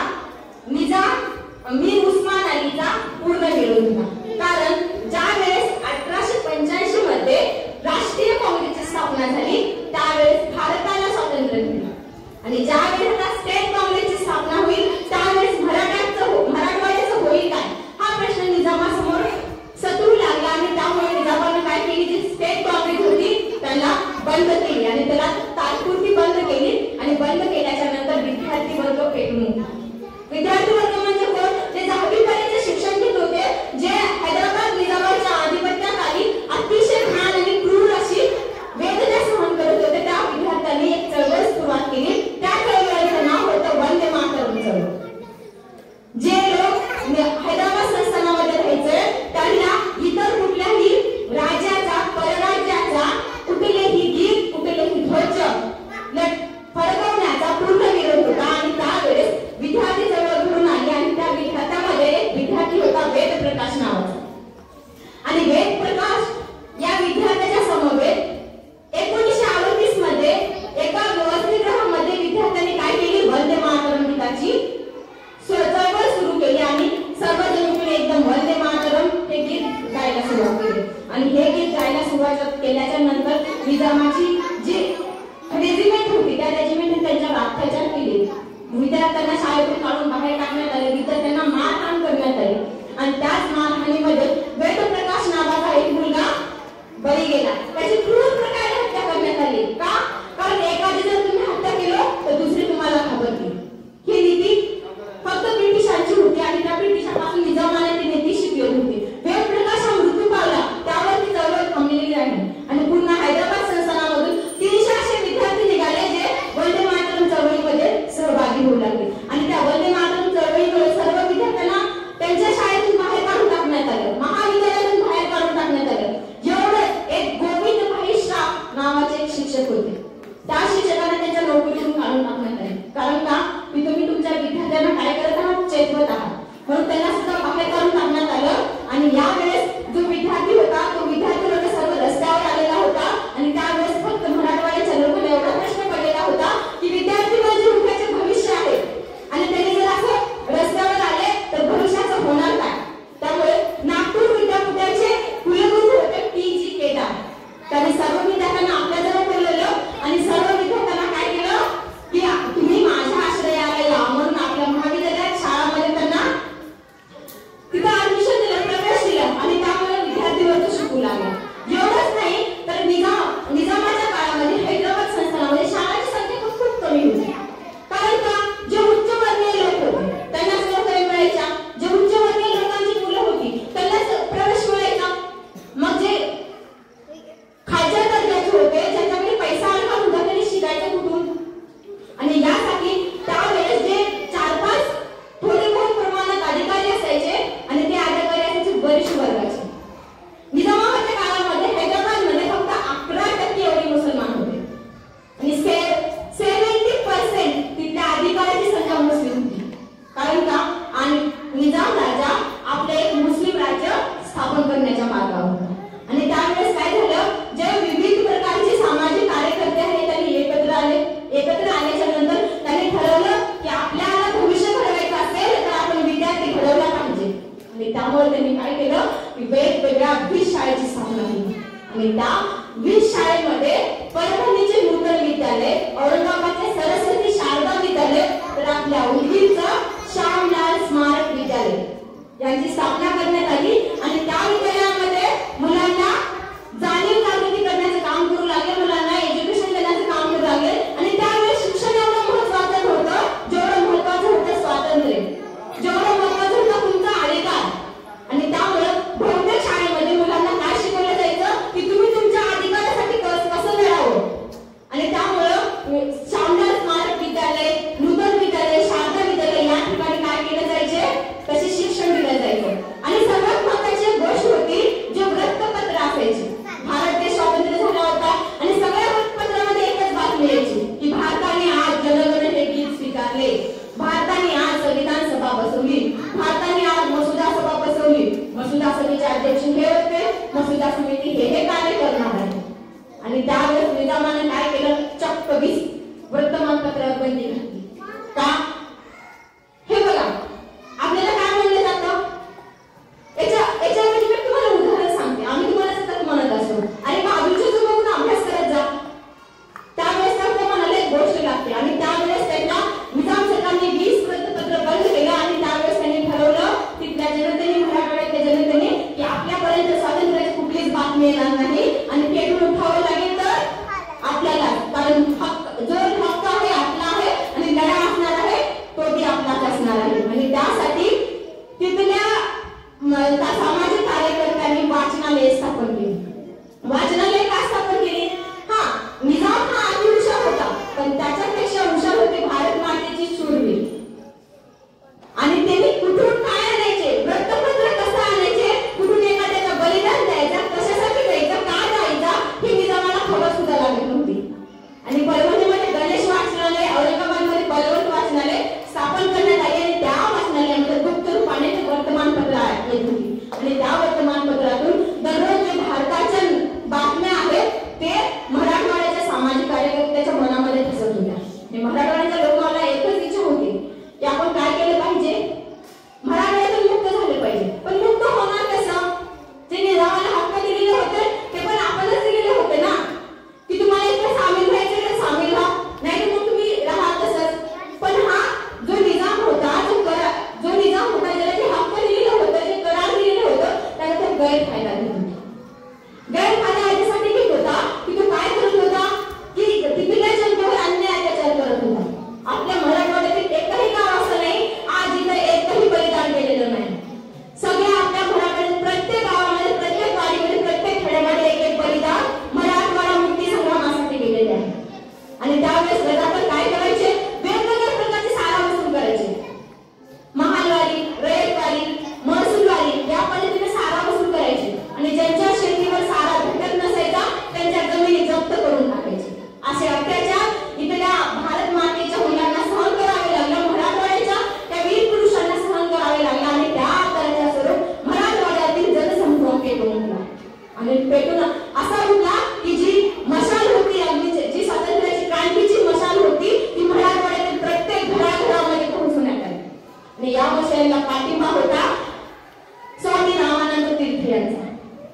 मीर उस्मान अलीचा पूर्ण विरोध होता. कारण ज्या वेळेस 1885 मध्ये राष्ट्रीय काँग्रेसची स्थापना झाली त्यावेळेस भारताला स्वातंत्र्य मिळालं. आणि ज्या वेळेस स्टेट काँग्रेसची स्थापना होईल त्यावेळेस मराठवाड्याचं होईल काय हा प्रश्न निजामासमोर सतरू लागला. आणि त्यामुळे निजामाने काय केली, जी स्टेट काँग्रेस होती त्याला बंद केली आणि त्याला तात्पुरती बंद केली. आणि बंद केल्याच्या नंतर विद्यार्थी वर्ग पेटून उठला. विद्यार्थी वर्ग म्हणजे कोण, जे 10वी पर्यंत शिक्षण घेत होते, जे हैदराबाद निजामाच्या आधिपत्याखाली अतिशय घाण आणि क्रूर अशी वेदना सहन करत होते. त्या विद्यार्थ्यांनी एक चळवळ सुरुवात केली. त्या चळवळीचं नाव होतं वंदे मातरम चळवळ. जे लोक हैदराबाद संस्थानामध्ये राहायचे त्यांना इतर कुठल्याही राज्याचा, परराज्याचा कुठलेही गीत, कुठलेही ध्वज फडकवण्याचा पूर्ण विरोध होता. आणि त्यावेळेस विद्यार्थी चळवळ घडून आली आणि त्या विद्यार्थ्यामध्ये एक विद्यार्थी होता वेद प्रकाश नावाचा. आणि वेद प्रकाश या विद्यार्थ्याच्या समवेत 1938 मध्ये एका वसतिगृहामध्ये विद्यार्थ्यांनी काय केली, वंदे मातरम गीताची चळवळ सुरू केली. आणि सर्वजण मिळून एकदम वंदे मातरम हे गीत गायला सुरुवात केली. आणि हे गीत गायला सुरुवात केल्याच्या नंतर निजामाची जी रेजिमेंट होती त्या रेजिमेंटने त्यांच्यावर अत्याचार केले. विद्यार्थ्यांना शाळेतून काढून बाहेर टाकण्यात आले, विद्यार्थ्यांना मारहाण करण्यात आली आणि त्याच मारहाणीमध्ये वेदप्रकाश नावाचा एक मुलगा बळी गेला. त्याची क्रूर प्रकारे हत्या करण्यात आली. का? कारण एखादी जर तुम्ही हत्या केलं तर दुसरी तुम्हाला घाबरते. ही नीती फक्त ब्रिटिशांची होती आणि त्या ब्रिटिशांपासून निजामाने ती नीती शिकवली होती. वेदप्रकाश हा मृत्यू पावला त्यावर ती चळवळ थांबलेली आहे आणि पुन्हा हैदराबाद संस्थानामधून 300 असे विद्यार्थी निघाले जे वंदे मातरम चळवळीमध्ये सहभागी होऊ लागले आणि त्या वंदे मातरम चळवळीमुळे सर्व विद्यार्थ्यांना त्यांच्या शाळेतून बाहेर काढून टाकण्यात आलं, महाविद्यालयातून बाहेर काढून टाकण्यात आलं. एवढंच एक गोविंद भाई श्राफ नावाचे एक शिक्षक होते. त्या शिक्षकांना त्यांच्या नोकरीतून काढून टाकण्यात आले. कारण का? की तुम्ही तुमच्या विद्यार्थ्यांना काय करत आहात? चेतवत आहात. म्हणून त्यांना सुद्धा बाहेर काढून टाकण्यात आलं आणि यावेळेस जो विद्यार्थी होता तो विद्यार्थी लोक सर्व रस्त्यावर आलेला होता आणि त्यावेळेस फक्त मराठवाड्याच्या लोकांना एवढा प्रश्न पडलेला होता की विद्यार्थी म्हणजे उद्याचे भविष्य आहे आणि त्यांनी जर असं रस्त्यावर आले तर भविष्याचं होणार काय? त्यामुळे नागपूर विद्यापीठाचे कुलगुरू होते टी.जी. केदार. त्यांनी सर्व विद्यार्थ्यांना आपल्याजवळ बोलवलं आणि सर्व विद्यार्थ्यांना काय केलं की तुम्ही माझ्या आश्रयाला या म्हणून आपल्या महाविद्यालयात शाळामध्ये त्यांना तिथं ऍडमिशन दिलं, प्रवेश दिला आणि त्यामुळे विद्यार्थी वर्ग शिकू लागला. एवढंच नाही तर निजामाच्या काळामध्ये हैदराबाद संस्थानामध्ये शाळांची संख्या खूप कमी होती. कारण का? जे उच्चवर्णीय लोक होते त्यांनाच नोकरी मिळायच्या, जे उच्चवर्णीय लोकांची मुलं होती त्यांनाच प्रवेश मिळायचा. मग जे खालच्या दर्जाचे होते ज्यांच्याकडे पैसा आला होता त्यांनी शिकायचं कुठून? आणि यासाठी त्यावेळेस जे 4-5 थोडे बहुत प्रमाणात अधिकारी असायचे आणि ते अधिकारी असायचे बरेच वर्गाचे. निजामाच्या काळामध्ये हैदराबादमध्ये फक्त 11% एवढे मुसलमान होते आणि 70% तिथल्या अधिकाऱ्यांची संख्या मुस्लिम होती. कारण का? आणि निजाम राजा आपले एक मुस्लिम राज्य स्थापन करण्याच्या मार्गावर होता आणि त्यावेळेस काय झालं, जे विविध प्रकारचे सामाजिक कार्यकर्ते आहेत त्यांनी एकत्र आले. एकत्र आल्याच्या नंतर त्यांनी ठरवलं की आपल्याला भविष्य घडवायचं असेल तर आपण विद्यार्थी घडवला पाहिजे आणि त्यामुळे त्यांनी काय केलं की वेगवेगळ्या 20 शाळेची स्थापना केली आणि त्या 20 शाळेमध्ये परभणीचे नूतन विद्यालय, औरंगाबादचे सरस्वती शारदा विद्यालय तर आपल्या उदगीरचं श्यामलाल स्मारक विद्यालय यांची स्थापना करण्यात आली आणि त्या विद्यालयामध्ये मुलांना जाणीव जागृती करण्याचं काम करू लागले, मुलांना एज्युकेशन देण्याचं काम करू लागले आणि त्यावेळेस शिक्षण एवढं महत्त्वाचं होतं जेवढं महत्त्वाचं होतं स्वातंत्र्य, जेवढं महत्त्वाचं होतं तुमचा अधिकार. आणि त्यामुळे बहुतेक शाळेमध्ये मुलांना काय शिकवलं जायचं की तुम्ही तुमच्या अधिकारासाठी कसं लढावं आणि त्यामुळं श्यामलाल स्मारक विद्यालय, नूतन विद्यालय, शारदा विद्यालय या ठिकाणी काय केलं जायचे तसे शिक्षण दिलं जायचं. आणि सर्वात महत्त्वाची गोष्ट होती जे वृत्तपत्र असायचे. भारत देश स्वातंत्र्य झाला होता आणि सगळ्या वृत्तपत्रामध्ये एकच बातमी यायची की भारताने आज जनगण हे गीत स्वीकारले, भारताने आज संविधान सभा बसवली, भारताने आज मसुदा सभा बसवली, मसुदा समितीचे अध्यक्ष हे होते, मसुदा समिती हे कार्य करणार आहे. आणि त्यावेळेस निजामाने काय केलं, चक्क 20 वर्तमानपत्रावर बंदी घातली. का? हे बघा आपल्याला काय म्हणलं जातं याच्यामध्ये मी तुम्हाला उदाहरण सांगते. आम्ही तुम्हाला सतत म्हणत असतो अरे बाजूच्या जो बघून अभ्यास करत जा. त्यावेळेस त्यांच्या मनाला एक गोष्ट लागते आणि त्यावेळेस त्यांना निजाम सरकारने 20 वृत्तपत्र बंद केलं आणि त्यावेळेस त्यांनी ठरवलं तिथल्या जनतेने, मराठवाड्यातल्या जनतेने की आपल्यापर्यंत स्वातंत्र्याची कुठलीच बातमी येणार नाही आणि पेटून उठावं लागेल तर आपल्याला, कारण जो हक्क आहे आपला आहे आणि लढा असणार आहे आणि या मोर्चाला पाठिंबा होता स्वामी रामानंद तीर्थ यांचा.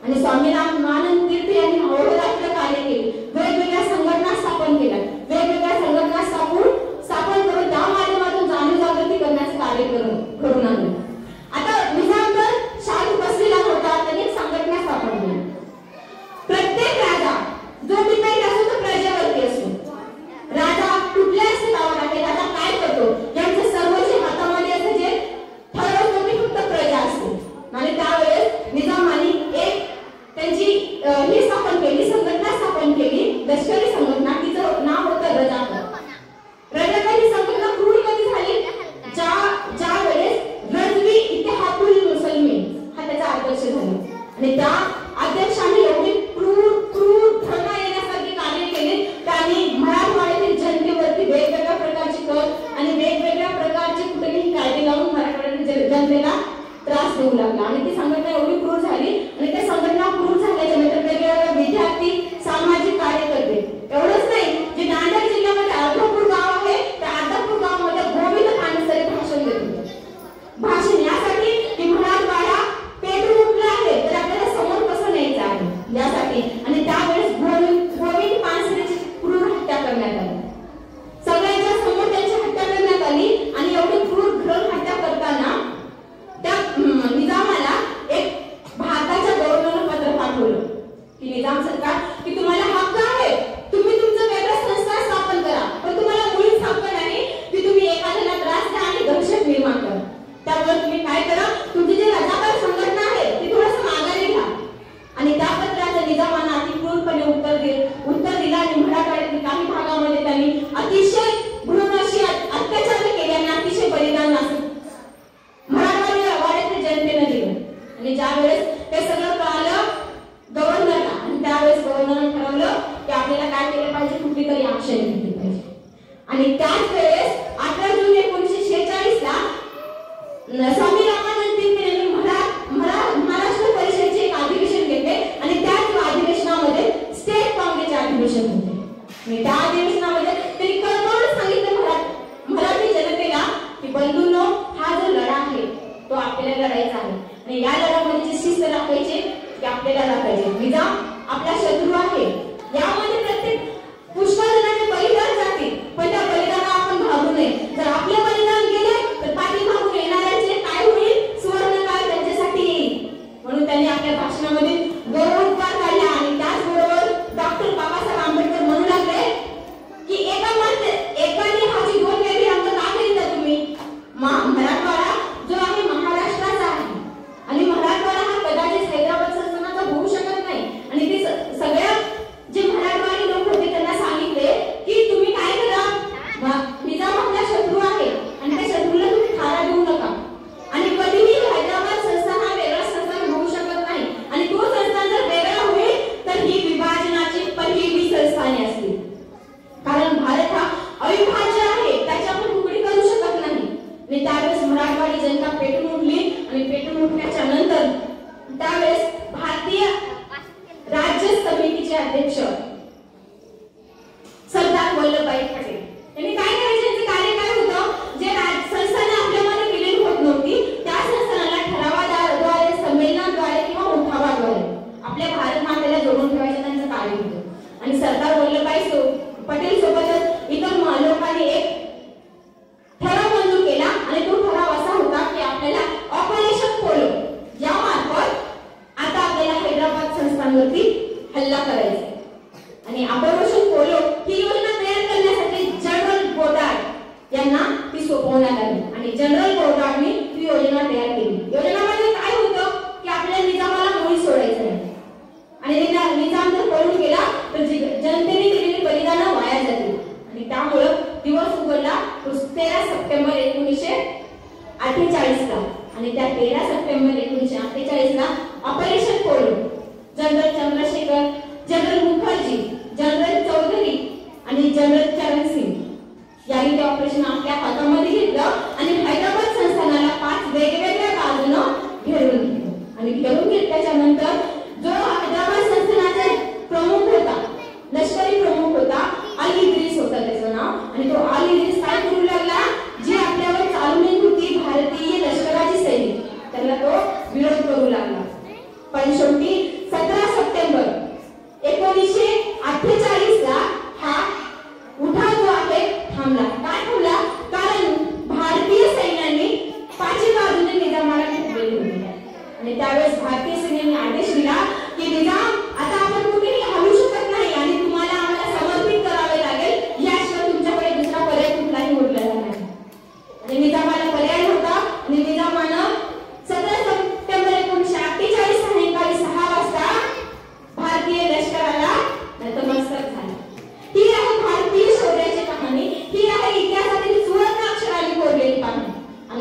आणि स्वामी रामानंद तीर्थ यांनी अहोरात्र कार्य केले, वेगवेगळ्या संघटना स्थापन केल्या, वेगवेगळ्या संघटना स्थापन करून त्या माध्यमातून जाणीव जागृती करण्याचे कार्य करून आणले. आता निजामगर शांत बसलेला होता, त्यांनी एक संघटना स्थापन केली. प्रत्येक राजा जो डिपेंड असतो तो प्रजेवरती असतो. राजा कुठल्या स्तरावर आहे, राजा काय करतो यांचे सर्व जे हातामध्ये असते जे ठरवतो ते फक्त प्रजा असते. आणि त्यावेळेस निजामाने एक त्यांची ही स्थापन केली, संघटना स्थापन केली, लष्करी संघटना. तिचं नाव होतं रजाकार. रजाकार ही संघटना क्रूर कधी झाली, ज्या वेळेस रजवी इत्तेहादुल मुसलमीन हा त्याचा अध्यक्ष झाला. आणि त्या अध्यक्षाने एवढी क्रूर धर्मा येण्यासारखे कार्य केले. त्यांनी मराठवाड्यातील जनतेवरती वेगवेगळ्या प्रकारचे कर आणि वेगवेगळ्या प्रकारचे कुठलेही कायदे लावून मराठवाड्यातील जनतेला त्रास देऊ लागला. आणि ती संघटना एवढी क्रूर झाली. आणि त्या संघटना क्रूर झाल्याच्या नंतर वेगवेगळ्या विद्यार्थी, सामाजिक कार्यकर्ते, एवढंच नाही, जे नांदेड जिल्ह्यामध्ये अर्धापूर गाव आहे त्या अर्धापूर गावामध्ये गोविंद पानसरे भाषण देत होते. भाषण यासाठी की मराठवाडा पेटून उठला आहे तर आपल्याला समोर कसं न्यायचं आहे यासाठी. आणि त्यावेळेस गोविंद पानसरेची क्रूर हत्या करण्यात आली. सगळ्यांच्या समोर त्यांची हत्या करण्यात आली. आणि एवढी क्रूर हत्या करताना त्या निजामाला एक भारताच्या गव्हर्नरनं पत्र पाठवलं की निजाम सरकार की तुम्हाला हक्क आहे, तुम्ही तुमचं वेगळं संस्था स्थापन करा, पण तुम्हाला मुळीच हक्क नाही की तुम्ही एखाद्याला त्रास द्या आणि दहशत निर्माण करा. त्यामुळे तुम्ही काय करा, तुमची जी रजाकार संघटना आहे ती थोडंसं माघारी घ्या. आणि त्या पत्राचं निजामानं अति क्रूरपणे उत्तर दिलं. आणि मराठवाड्यातील काही भागामध्ये त्यांनी अतिशय भ्रूण अशी अत्याचार केले आणि अतिशय बलिदान असं मराठवाड्यातील जनतेने दिलं. आणि ज्यावेळेस ते सगळं कळालं गव्हर्नरला, आणि त्यावेळेस गव्हर्नरने ठरवलं की आपल्याला काय केलं पाहिजे, कुठली तरी ऍक्शन घेतली पाहिजे. आणि त्याच वेळेस 18 जून 1946 ला स्वामी रामानंद तीर्थ यांनी महाराष्ट्र परिषदेचे एक अधिवेशन घेतले. आणि त्याच अधिवेशनामध्ये स्टेट काँग्रेसचे अधिवेशन होते. आणि त्या अधिवेशनामध्ये त्यांनी कळकळून सांगितलं मराठी जनतेला की बंधूंनो, हा जो लढा आहे तो आपल्याला लढायचा आहे. आणि या लढ्यामध्ये जी शिस्त राखायची ती आपल्याला राखायची. निजाम आपला शत्रू आहे. यामध्ये प्रत्येक पुष्कळ जणांचे बलिदान जातील, पण त्या बलिदानाला आपण घाबरू नये. जर आपले बलिदान गेले तर पाठीमागून येणाऱ्यांचे काय होईल, सुवर्णकाळ त्यांच्यासाठी येईल. म्हणून त्यांनी आपल्या भाषणामध्ये गौरवोद्गार काढला. आणि त्याचबरोबर डॉक्टर बाबासाहेब आंबेडकर म्हणू लागले की एकाने हाची दोन वेगळी अंक का करीता तुम्ही. मराठवाडा जो आहे महाराष्ट्राचा आहे. आणि मराठवाडा हा कदाचित हैदराबाद संस्थानाचा होऊ शकत नाही. आणि ते सगळ्या जे मराठवाडी लोक होते त्यांना सांगितले की तुम्ही काय करा, निजाम आपला शत्रू आहे आणि त्या शत्रूला तुम्ही थारा देऊ नका. आणि कधीही हैदराबाद संस्थान हा वेगळा संस्थान होऊ शकत नाही. आणि तो संस्थान जर वेगळा होईल तर ही विभाजनाची पहिली संस्थाने असतील. कारण भारत हा अविभाज्य आहे, त्याची आपण तुकडी करू शकत नाही. आणि त्यावेळेस मराठवाडी जनता पेटून उठली. आणि पेटून उठल्याच्या नंतर त्यावेळेस भारतीय राज्य समितीचे अध्यक्ष सरदार वल्लभभाई पटेल यांनी काय करायचे, त्यांचे कार्य काय होतं, जे संस्थाने आपल्यामध्ये विलीन होत नव्हती त्या संस्थानाला ठरावाद्वारे, संमेलनाद्वारे किंवा उठावाद्वारे आपल्या भारत मातेला जोडून ठेवायचं त्यांचं कार्य होतं. आणि सरदार वल्लभभाई पटेल सोबतच इतर लोकांनी एक ठराव मंजूर केला. आणि तो ठराव असा होता की आपल्याला ऑपरेशन पोलो यामार्फत आता आपल्याला हैदराबाद संस्थांवरती हल्ला करायचा. आणि ऑपरेशन पोलो ही योजना तयार करण्यासाठी जनरल गोडार्ड यांना ती सोपवण्यात आली. आणि जनरल गोडार्डने ती योजना तयार केली. योजनेमध्ये काय होतं की आपल्याला निजामाला मुळी सोडायचं नाही. आणि निजाम जर पळून गेला तर जनतेने दिलेली बलिदानं वाया जातील. आणि त्यामुळे दिवस उघडला 13 सप्टेंबर 1948 ला. आणि त्या 13 सप्टेंबर 1948 ला Operation Polo general Chandrashekhar, general Mukherjee, general Chaudhary आणि जनरल चरण सिंग यांनी ते ऑपरेशन आपल्या हातामध्ये घेतलं. आणि हैदराबाद संस्थानाला 5 वेगवेगळ्या बाजूनं घेरून घेतलं. आणि घेऊन घेतल्याच्या नंतर जो हैदराबाद संस्थानाचा प्रमुख होता, लष्करी प्रमुख होता, अली इद्रिस होता त्याचं नाव. आणि तो अली इद्रिस काय करू लागला, जी आपल्यावर चालून होती भारतीय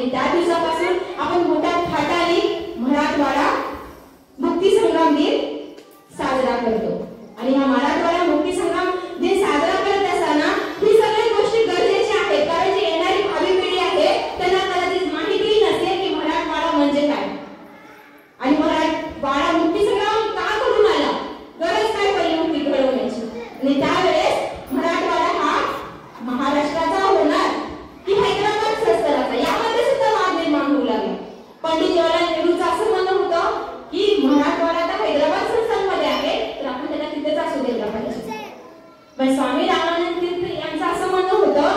आणि त्या दिवसापासून आपण मोठ्या थाटाने मराठवाडा मुक्ती संग्राम दिन साजरा करतो. आणि हा मराठवाडा मुक्ती संग्राम दिन साजरा करत असताना ही सगळ्या गोष्टी गरजेच्या आहेत, कारण जी येणारी भावी पिढी आहे त्यांना कदाचित माहिती नसेल की मराठवाडा म्हणजे काय आणि मराठवाडा मुक्ती संग्राम का घडून आला, गरज काय पडली मुक्ती घडवण्याची. आणि त्यावेळेस मराठवाडा हा महाराष्ट्राचा होणार की हैदराबाद संस्थानाचा, यामध्ये सुद्धा वाद निर्माण होऊ लागला. पंडित जवाहरलाल नेहरूंचं असं म्हणणं होतं की मराठवाडा तर हैदराबाद संस्थानमध्ये आहे तर आपण त्याला तिथेच असू द्यायला पाहिजे. पण स्वामी रामानंद तीर्थ यांचं असं म्हणणं होतं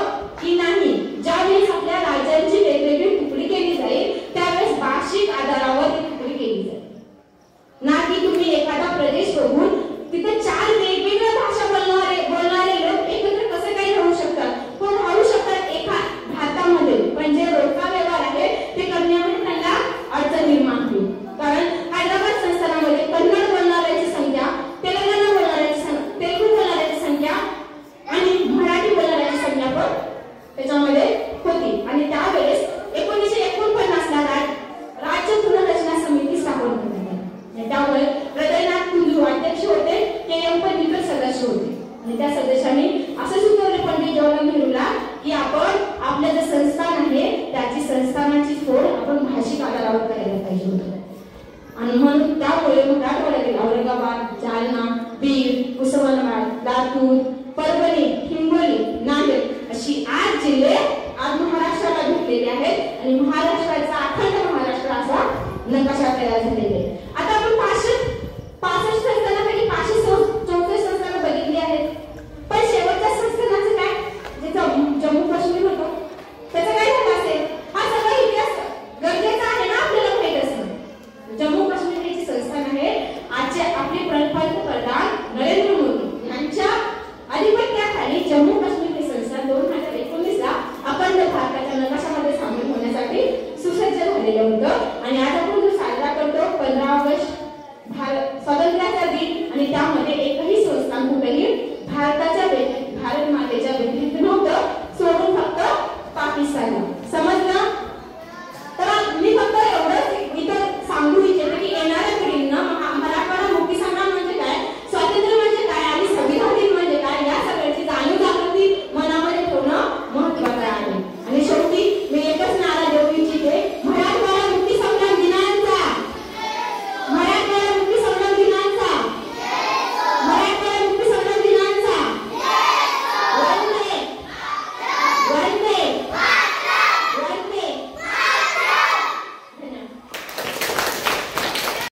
की नाही, ज्यावेळेस आपल्या राज्यांची वेगवेगळी तुकडी केली जाईल त्यावेळेस भाषिक आधारावर ती तुकडी केली जाईल, ना की तुम्ही एखादा प्रदेश बघून तिथे 4 वेगवेगळ्या भाषा बोलणारे लोक एकत्र कसं काही राहू शकतात. पण राहू शकतात एका भारतामध्ये, पण जे रोजचा व्यवहार आहे ते करण्यामध्ये त्यांना अडचण निर्माण होईल. कारण हैदराबाद संस्थानामध्ये कन्नड बोलणाऱ्यांची संख्या, तेलंगणा बोलणाऱ्यांची तेलुगू बोलणाऱ्यांची संख्या आणि मराठी बोलणाऱ्यांची संख्या पण त्याच्यामध्ये होती. आणि त्यावेळेस 1949 ला राज्य पुनर्रचना समिती स्थापन करण्यात आली. त्यामुळे हृदयनाथ कुंजू अध्यक्ष होते, के.एम. पणनीकर सदस्य होते. आणि त्या सदस्यांनी असं सुचवले पंडित जवाहरलाल नेहरूला की आपण आपलं जे संस्थान आहे त्याची संस्थानाची फोड आपण भाषिक आधारावर करायला पाहिजे होतं. आणि म्हणून त्यामुळे मराठवाड्यातील औरंगाबाद, जालना, बीड, उस्मानाबाद, लातूर, परभणी, हिंगोली, नांदेड अशी 8 जिल्हे आज महाराष्ट्राला भेटलेले आहेत आणि महाराष्ट्राचा अखंड महाराष्ट्र असा नकाशा तयार झालेला आहे. आता आपण 65 संस्थानापैकी 534 संस्थानं बघितली आहेत. पण शेवटच्या संस्थानाचं काय, जे जम्मू काश्मीर होतं त्याचं काय झालं असेल, हा सगळा इतिहास गरजेचा आहे ना आपल्याला माहित असणं. जम्मू काश्मीर हे जे संस्थान आहे आजचे आपले पंतप्रधान नरेंद्र मोदी यांच्या अधिपत्याखाली जम्मू काश्मीर हे संस्थान 2019 ला अखंड भारताच्या नकाशामध्ये सामील होण्यासाठी सुसज्ज झालेलं होतं. आणि आता